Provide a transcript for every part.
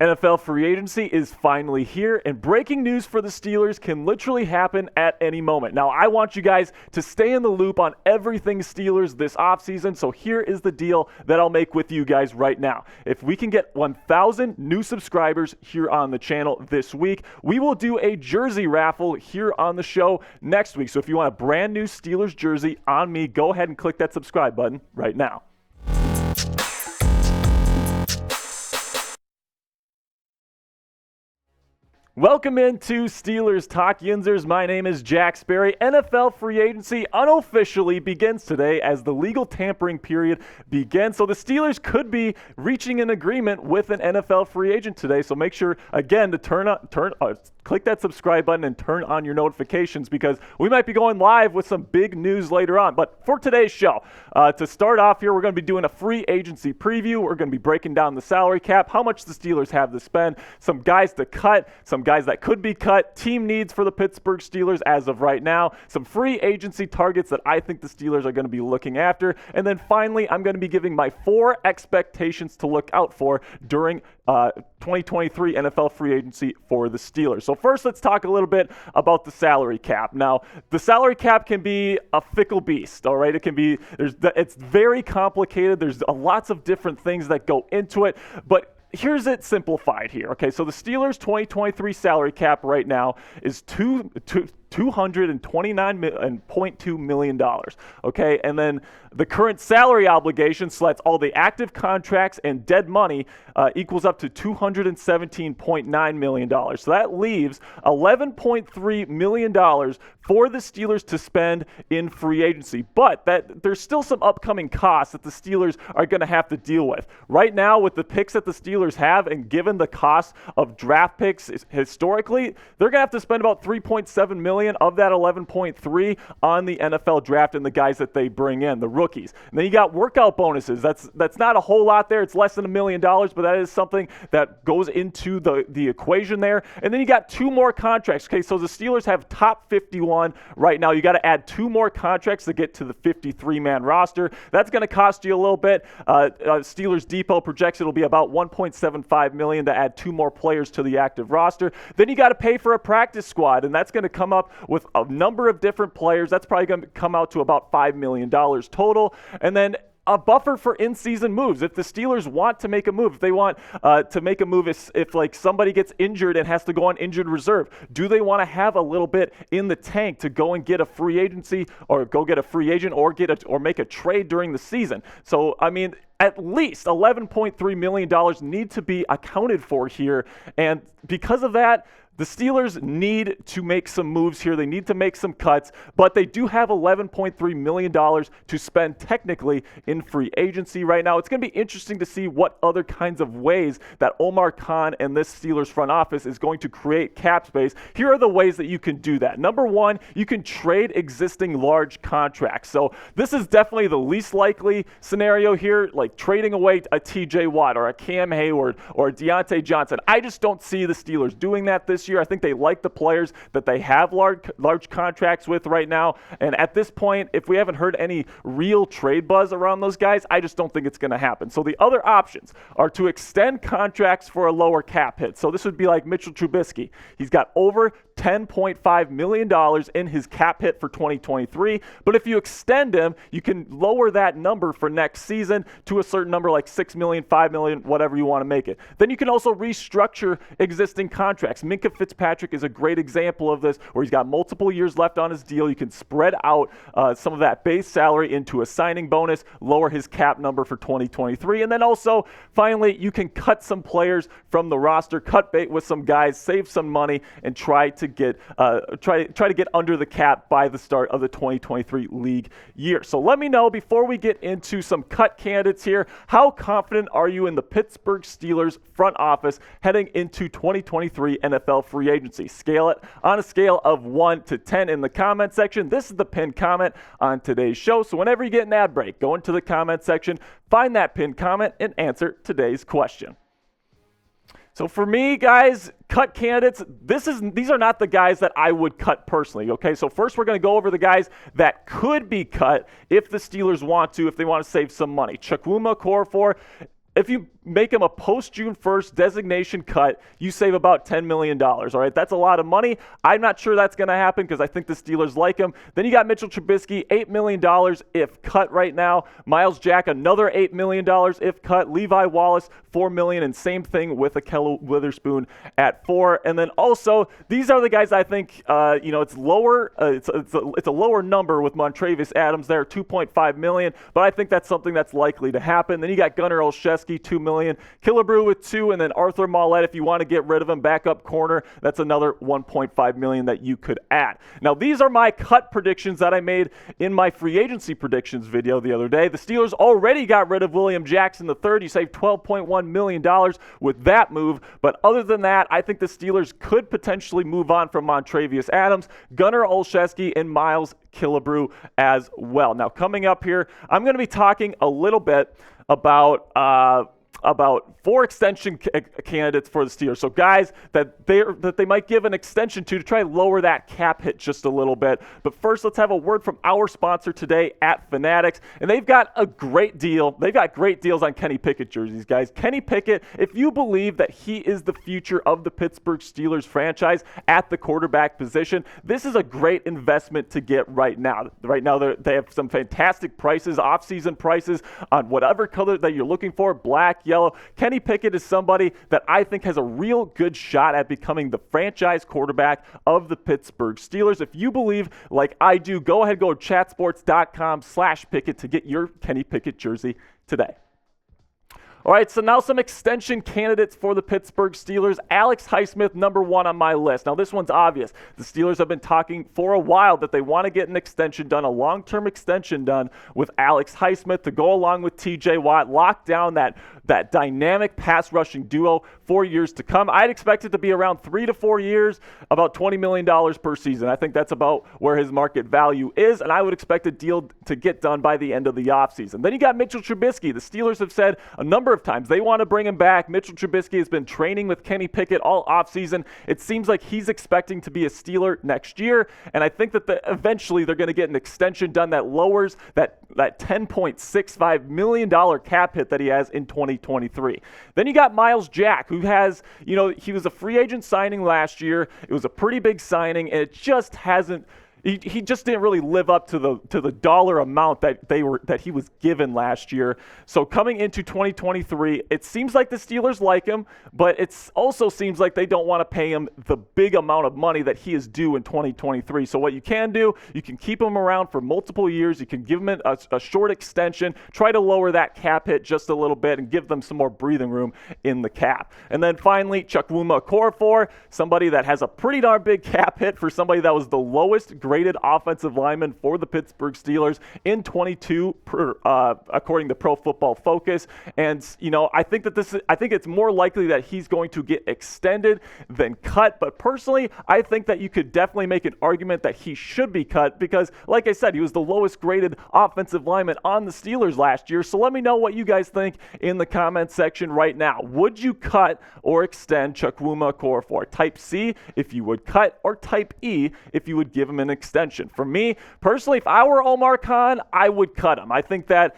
NFL free agency is finally here, and breaking news for the Steelers can literally happen at any moment. Now, I want you guys to stay in the loop on everything Steelers this offseason, so here is the deal that I'll make with you guys right now. If we can get 1,000 new subscribers here on the channel this week, we will do a jersey raffle here on the show next week. So if you want a brand new Steelers jersey on me, go ahead and click that subscribe button right now. Welcome into Steelers Talk Yinzers. My name is Jack Sperry. NFL free agency unofficially begins today as the legal tampering period begins. So the Steelers could be reaching an agreement with an NFL free agent today. So make sure, again, to click that subscribe button and turn on your notifications because we might be going live with some big news later on. But for today's show, to start off here, we're going to be doing a free agency preview. We're going to be breaking down the salary cap, how much the Steelers have to spend, some guys to cut, some guys that could be cut, team needs for the Pittsburgh Steelers as of right now, some free agency targets that I think the Steelers are going to be looking after, and then finally, I'm going to be giving my 4 expectations to look out for during 2023 NFL free agency for the Steelers. So first, let's talk a little bit about the salary cap. Now, the salary cap can be a fickle beast, all right? It's very complicated. There's lots of different things that go into it, but here's it simplified here. Okay, so the Steelers 2023 salary cap right now is $229.2 million. Okay, and then the current salary obligation, so that's all the active contracts and dead money, equals up to $217.9 million. So that leaves $11.3 million for the Steelers to spend in free agency. But there's still some upcoming costs that the Steelers are going to have to deal with. Right now, with the picks that the Steelers have, and given the cost of draft picks historically, they're going to have to spend about $3.7 million of that 11.3 on the NFL draft and the guys that they bring in, the rookies. And then you got workout bonuses. That's not a whole lot there. It's less than $1 million, but that is something that goes into the equation there. And then you got 2 more contracts. Okay, so the Steelers have top 51 right now. You got to add 2 more contracts to get to the 53-man roster. That's going to cost you a little bit. Steelers Depot projects it'll be about $1.75 million to add 2 more players to the active roster. Then you got to pay for a practice squad, and that's going to come up with a number of different players. That's probably going to come out to about $5 million total. And then a buffer for in-season moves. If the Steelers want to make a move, if they want to make a move if like somebody gets injured and has to go on injured reserve, do they want to have a little bit in the tank to go and get a free agency or go get a free agent or make a trade during the season? So, I mean, at least $11.3 million need to be accounted for here. And because of that, the Steelers need to make some moves here. They need to make some cuts, but they do have $11.3 million to spend technically in free agency right now. It's going to be interesting to see what other kinds of ways that Omar and this Steelers front office is going to create cap space. Here are the ways that you can do that. Number one, you can trade existing large contracts. So this is definitely the least likely scenario here, like trading away a TJ Watt or a Cam Heyward or a Deontay Johnson. I just don't see the Steelers doing that this year. I think they like the players that they have large contracts with right now. And at this point, if we haven't heard any real trade buzz around those guys, I just don't think it's going to happen. So the other options are to extend contracts for a lower cap hit. So this would be like Mitchell Trubisky. He's got over $10.5 million in his cap hit for 2023. But if you extend him, you can lower that number for next season to a certain number like $6 million, $5 million, whatever you want to make it. Then you can also restructure existing contracts. Minkah Fitzpatrick is a great example of this, where he's got multiple years left on his deal. You can spread out some of that base salary into a signing bonus, lower his cap number for 2023. And then also, finally, you can cut some players from the roster, cut bait with some guys, save some money, and try to get under the cap by the start of the 2023 league year. So let me know, before we get into some cut candidates here, how confident are you in the Pittsburgh Steelers front office heading into 2023 NFL free agency? Scale it on a scale of 1 to 10 in the comment section. This is the pinned comment on today's show. So whenever you get an ad break, go into the comment section, find that pinned comment, and answer today's question. So for me, guys, cut candidates, these are not the guys that I would cut personally, okay? So first we're going to go over the guys that could be cut if the Steelers want to, if they want to save some money. Chukwuma Okorafor, if you make him a post-June 1st designation cut, you save about $10 million. All right, that's a lot of money. I'm not sure that's going to happen because I think the Steelers like him. Then you got Mitchell Trubisky, $8 million if cut right now. Miles Jack, another $8 million if cut. Levi Wallace, $4 million, and same thing with Ahkello Witherspoon at 4. And then also, these are the guys I think, it's lower. It's a lower number with Montravius Adams there, $2.5 million, but I think that's something that's likely to happen. Then you got Gunnar Olszewski, $2 million. Killebrew with 2, and then Arthur Mollett, if you want to get rid of him, backup corner, that's another $1.5 million that you could add. Now, these are my cut predictions that I made in my free agency predictions video the other day. The Steelers already got rid of William Jackson III. You saved $12.1 million with that move, but other than that, I think the Steelers could potentially move on from Montravius Adams, Gunnar Olszewski, and Miles Killebrew as well. Now, coming up here, I'm going to be talking a little bit about 4 extension candidates for the Steelers. So guys that they might give an extension to try to lower that cap hit just a little bit. But first, let's have a word from our sponsor today at Fanatics. And they've got a great deal. They've got great deals on Kenny Pickett jerseys, guys. Kenny Pickett, if you believe that he is the future of the Pittsburgh Steelers franchise at the quarterback position, this is a great investment to get right now. Right now, they have some fantastic prices, off-season prices on whatever color that you're looking for, black, yellow. Kenny Pickett is somebody that I think has a real good shot at becoming the franchise quarterback of the Pittsburgh Steelers. If you believe like I do, go ahead and go to chatsports.com/Pickett to get your Kenny Pickett jersey today. All right, so now some extension candidates for the Pittsburgh Steelers. Alex Highsmith, number 1 on my list. Now, this one's obvious. The Steelers have been talking for a while that they want to get an extension done, a long-term extension done with Alex Highsmith to go along with T.J. Watt, lock down that dynamic pass-rushing duo for years to come. I'd expect it to be around 3 to 4 years, about $20 million per season. I think that's about where his market value is, and I would expect a deal to get done by the end of the offseason. Then you got Mitchell Trubisky. The Steelers have said a number of times they want to bring him back. Mitchell Trubisky has been training with Kenny Pickett all offseason. It seems like he's expecting to be a Steeler next year, and I think that eventually they're going to get an extension done that lowers that $10.65 million cap hit that he has in 2023. Then you got Miles Jack, who has, he was a free agent signing last year. It was a pretty big signing, and it just hasn't. He just didn't really live up to the dollar amount that he was given last year. So coming into 2023, it seems like the Steelers like him, but it also seems like they don't want to pay him the big amount of money that he is due in 2023. So what you can do, you can keep him around for multiple years. You can give him a short extension, try to lower that cap hit just a little bit, and give them some more breathing room in the cap. And then finally, Chukwuma Okorafor, somebody that has a pretty darn big cap hit for somebody that was the lowest graded offensive lineman for the Pittsburgh Steelers in 22 according to Pro Football Focus. And I think it's more likely that he's going to get extended than cut, but personally I think that you could definitely make an argument that he should be cut because, like I said, he was the lowest graded offensive lineman on the Steelers last year. So let me know what you guys think in the comment section right now. Would you cut or extend Chukwuma Okorafor? Type C if you would cut, or type E if you would give him an extension. For me, personally, if I were Omar Khan, I would cut him. I think that,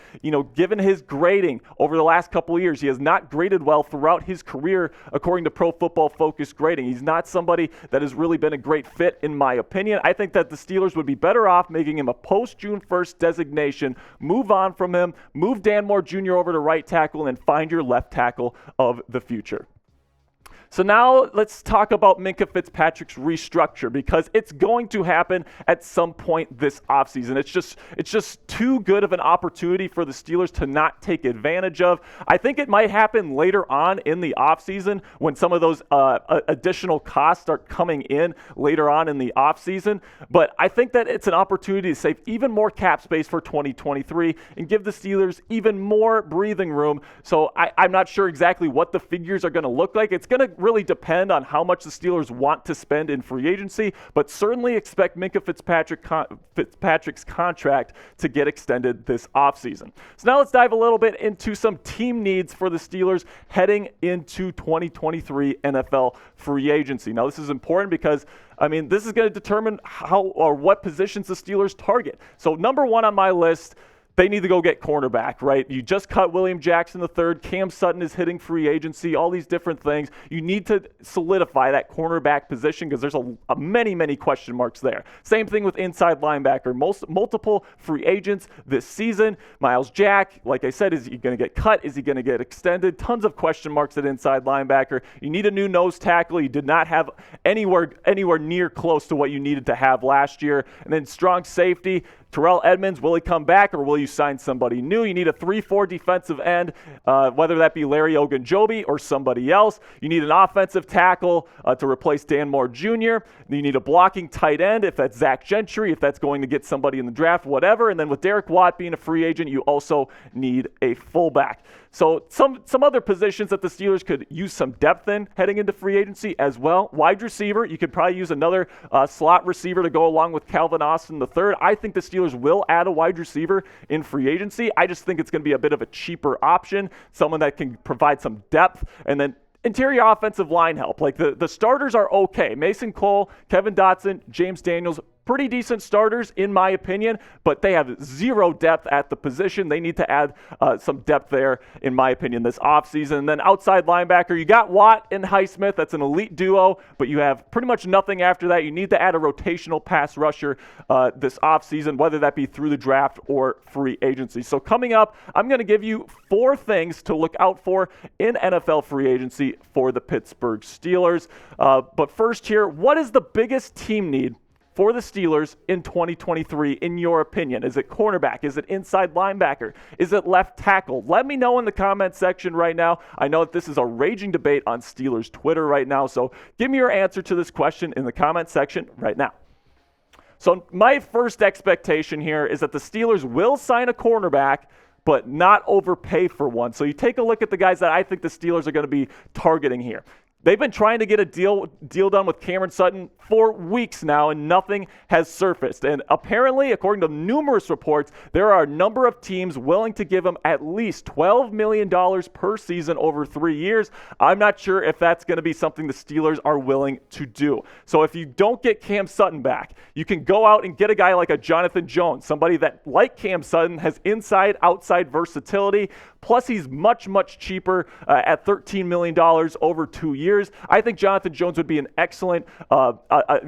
given his grading over the last couple of years, he has not graded well throughout his career according to Pro Football Focus grading. He's not somebody that has really been a great fit, in my opinion. I think that the Steelers would be better off making him a post-June 1st designation, move on from him, move Dan Moore Jr. over to right tackle, and find your left tackle of the future. So now let's talk about Minkah Fitzpatrick's restructure, because it's going to happen at some point this offseason. It's just too good of an opportunity for the Steelers to not take advantage of. I think it might happen later on in the offseason when some of those additional costs start coming in later on in the offseason. But I think that it's an opportunity to save even more cap space for 2023 and give the Steelers even more breathing room. So I'm not sure exactly what the figures are going to look like. It's going to really depend on how much the Steelers want to spend in free agency, but certainly expect Minkah Fitzpatrick's contract to get extended this offseason. So now let's dive a little bit into some team needs for the Steelers heading into 2023 NFL free agency. Now this is important because this is going to determine how or what positions the Steelers target. So number 1 on my list, they need to go get cornerback, right? You just cut William Jackson III. Cam Sutton is hitting free agency, all these different things. You need to solidify that cornerback position because there's many question marks there. Same thing with inside linebacker. Multiple free agents this season. Miles Jack, like I said, is he going to get cut? Is he going to get extended? Tons of question marks at inside linebacker. You need a new nose tackle. You did not have anywhere near close to what you needed to have last year. And then strong safety. Terrell Edmonds, will he come back or will you sign somebody new? You need a 3-4 defensive end, whether that be Larry Ogunjobi or somebody else. You need an offensive tackle to replace Dan Moore Jr. You need a blocking tight end if that's Zach Gentry, if that's going to get somebody in the draft, whatever. And then with Derek Watt being a free agent, you also need a fullback. So some other positions that the Steelers could use some depth in heading into free agency as well. Wide receiver, you could probably use another slot receiver to go along with Calvin Austin III. I think the Steelers will add a wide receiver in free agency. I just think it's going to be a bit of a cheaper option, someone that can provide some depth, and then interior offensive line help. Like the starters are okay. Mason Cole, Kevin Dotson, James Daniels, pretty decent starters in my opinion, but they have zero depth at the position. They need to add some depth there in my opinion this offseason. And then outside linebacker, you got Watt and Highsmith. That's an elite duo, but you have pretty much nothing after that. You need to add a rotational pass rusher this offseason, whether that be through the draft or free agency. So coming up, I'm going to give you 4 things to look out for in NFL free agency for the Pittsburgh Steelers. But first here, what is the biggest team need for the Steelers in 2023, in your opinion? Is it cornerback? Is it inside linebacker? Is it left tackle? Let me know in the comment section right now. I know that this is a raging debate on Steelers Twitter right now, so give me your answer to this question in the comment section right now. So my first expectation here is that the Steelers will sign a cornerback, but not overpay for one. So you take a look at the guys that I think the Steelers are going to be targeting here. They've been trying to get a deal done with Cameron Sutton for weeks now, and nothing has surfaced. And apparently, according to numerous reports, there are a number of teams willing to give him at least $12 million per season over 3 years. I'm not sure if that's going to be something the Steelers are willing to do. So if you don't get Cam Sutton back, you can go out and get a guy like a Jonathan Jones, somebody that, like Cam Sutton, has inside-outside versatility. Plus, he's much cheaper at $13 million over 2 years. I think Jonathan Jones would be an excellent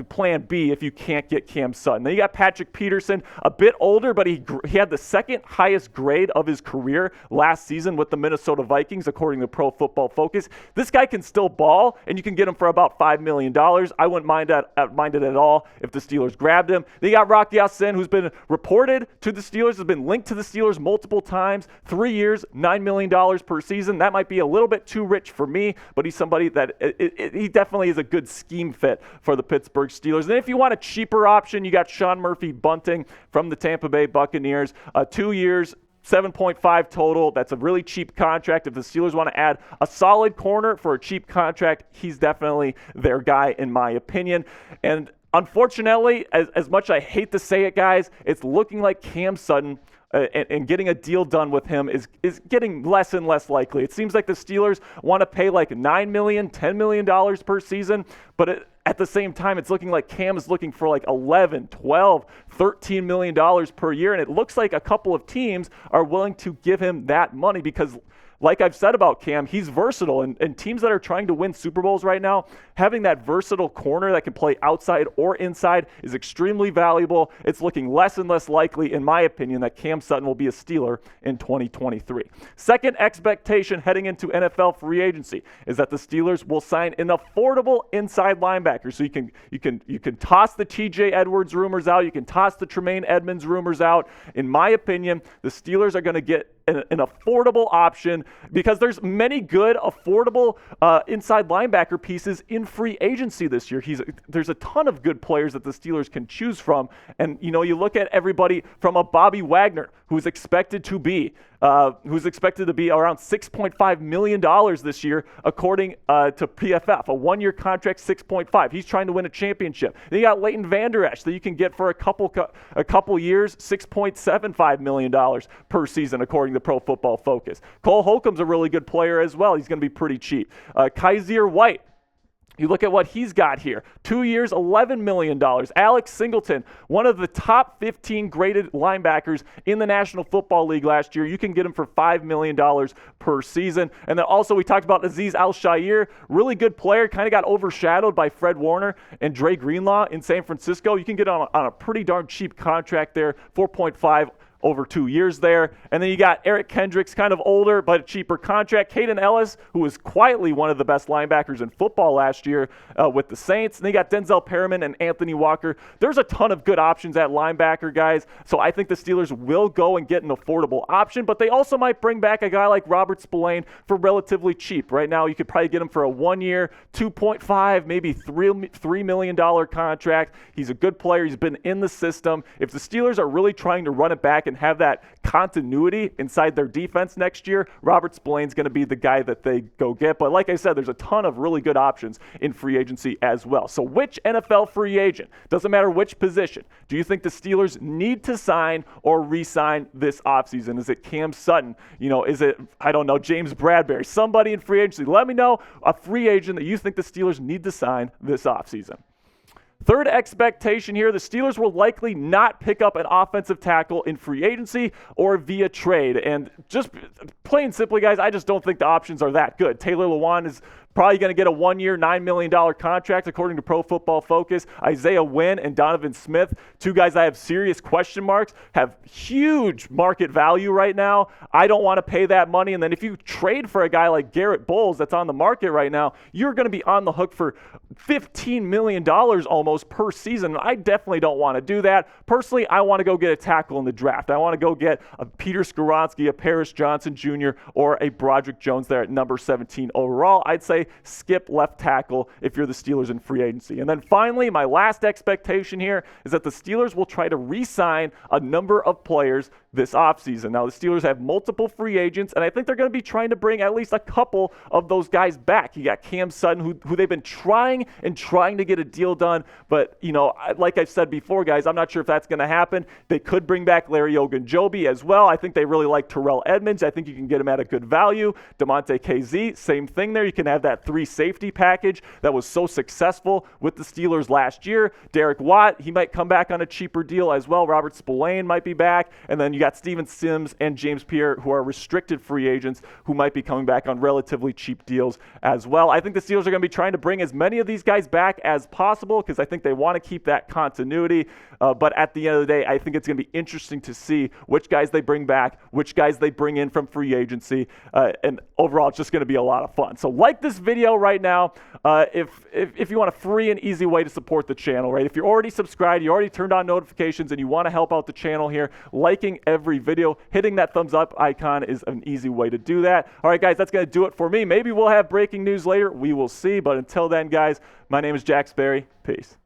plan B if you can't get Cam Sutton. Then you got Patrick Peterson, a bit older, but he had the second highest grade of his career last season with the Minnesota Vikings, according to Pro Football Focus. This guy can still ball, and you can get him for about $5 million. I wouldn't mind it at all if the Steelers grabbed him. Then you got Rock Ya-Sin, who's been reported to the Steelers, has been linked to the Steelers multiple times. 3 years, $9 million per season. That might be a little bit too rich for me, but he's somebody that he definitely is a good scheme fit for the Pittsburgh Steelers. And if you want a cheaper option, you got Sean Murphy-Bunting from the Tampa Bay Buccaneers. 2 years, 7.5 total. That's a really cheap contract. If the Steelers want to add a solid corner for a cheap contract, he's definitely their guy in my opinion. And unfortunately, as much I hate to say it, guys, it's looking like Cam Sutton and getting a deal done with him is getting less and less likely. It seems like the Steelers want to pay like $9 million, $10 million per season, but at the same time, it's looking like Cam is looking for like $11, $12, $13 million per year, and it looks like a couple of teams are willing to give him that money because, like I've said about Cam, he's versatile, and teams that are trying to win Super Bowls right now, having that versatile corner that can play outside or inside is extremely valuable. It's looking less and less likely, in my opinion, that Cam Sutton will be a Steeler in 2023. Second expectation heading into NFL free agency is that the Steelers will sign an affordable inside linebacker. So you can toss the TJ Edwards rumors out, you can toss the Tremaine Edmonds rumors out. In my opinion, the Steelers are going to get an affordable option because there's many good, affordable inside linebacker pieces in free agency this year. There's a ton of good players that the Steelers can choose from. And, you look at everybody from a Bobby Wagner, who's expected to be around $6.5 million this year, according to PFF. A one-year contract, 6.5. He's trying to win a championship. Then you got Leighton Vander Esch that you can get for a couple years, $6.75 million per season, according to Pro Football Focus. Cole Holcomb's a really good player as well. He's going to be pretty cheap. Kaiser White, You look at what he's got here. 2 years, $11 million. Alex Singleton, one of the top 15 graded linebackers in the National Football League last year. You can get him for $5 million per season. And then also we talked about Azeez Al-Shaair, really good player, kind of got overshadowed by Fred Warner and Dre Greenlaw in San Francisco. You can get on a pretty darn cheap contract there, 4.5 over 2 years there. And then you got Eric Kendricks, kind of older but a cheaper contract. Caden Ellis, who was quietly one of the best linebackers in football last year with the Saints. And then you got Denzel Perriman and Anthony Walker. There's a ton of good options at linebacker, guys. So I think the Steelers will go and get an affordable option, but they also might bring back a guy like Robert Spillane for relatively cheap. Right now, you could probably get him for a 1 year, 2.5, maybe $3 million contract. He's a good player. He's been in the system. If the Steelers are really trying to run it back and have that continuity inside their defense next year, Robert Spillane's going to be the guy that they go get. But like I said, there's a ton of really good options in free agency as well. So which NFL free agent, doesn't matter which position, do you think the Steelers need to sign or re-sign this offseason? Is it Cam Sutton? Is it, I don't know, James Bradbury? Somebody in free agency. Let me know a free agent that you think the Steelers need to sign this offseason. Third expectation here, the Steelers will likely not pick up an offensive tackle in free agency or via trade. And just plain simply, guys, I just don't think the options are that good. Taylor Lewan is probably going to get a 1 year, $9 million contract, according to Pro Football Focus. Isaiah Wynn and Donovan Smith, two guys I have serious question marks, have huge market value right now. I don't want to pay that money. And then if you trade for a guy like Garrett Bowles that's on the market right now, you're going to be on the hook for $15 million almost per season. I definitely don't want to do that. Personally, I want to go get a tackle in the draft. I want to go get a Peter Skoronski, a Paris Johnson Jr., or a Broderick Jones there at number 17 overall. I'd say skip left tackle if you're the Steelers in free agency. And then finally, my last expectation here is that the Steelers will try to re-sign a number of players this offseason. Now, the Steelers have multiple free agents, and I think they're going to be trying to bring at least a couple of those guys back. You got Cam Sutton, who they've been trying to get a deal done, but, like I've said before, guys, I'm not sure if that's going to happen. They could bring back Larry Ogunjobi as well. I think they really like Terrell Edmonds. I think you can get him at a good value. DeMonte KZ, same thing there. You can have that 3 safety package that was so successful with the Steelers last year. Derek Watt, he might come back on a cheaper deal as well. Robert Spillane might be back. And then you got Steven Sims and James Pierre, who are restricted free agents, who might be coming back on relatively cheap deals as well. I think the Steelers are going to be trying to bring as many of these guys back as possible because I think they want to keep that continuity. But at the end of the day, I think it's going to be interesting to see which guys they bring back, which guys they bring in from free agency. And overall, it's just going to be a lot of fun. So like this video right now, if you want a free and easy way to support the channel, right? If you're already subscribed, you already turned on notifications, and you want to help out the channel here, liking every video, hitting that thumbs up icon is an easy way to do that. All right, guys, that's going to do it for me. Maybe we'll have breaking news later. We will see. But until then, guys, my name is Jack Sperry. Peace.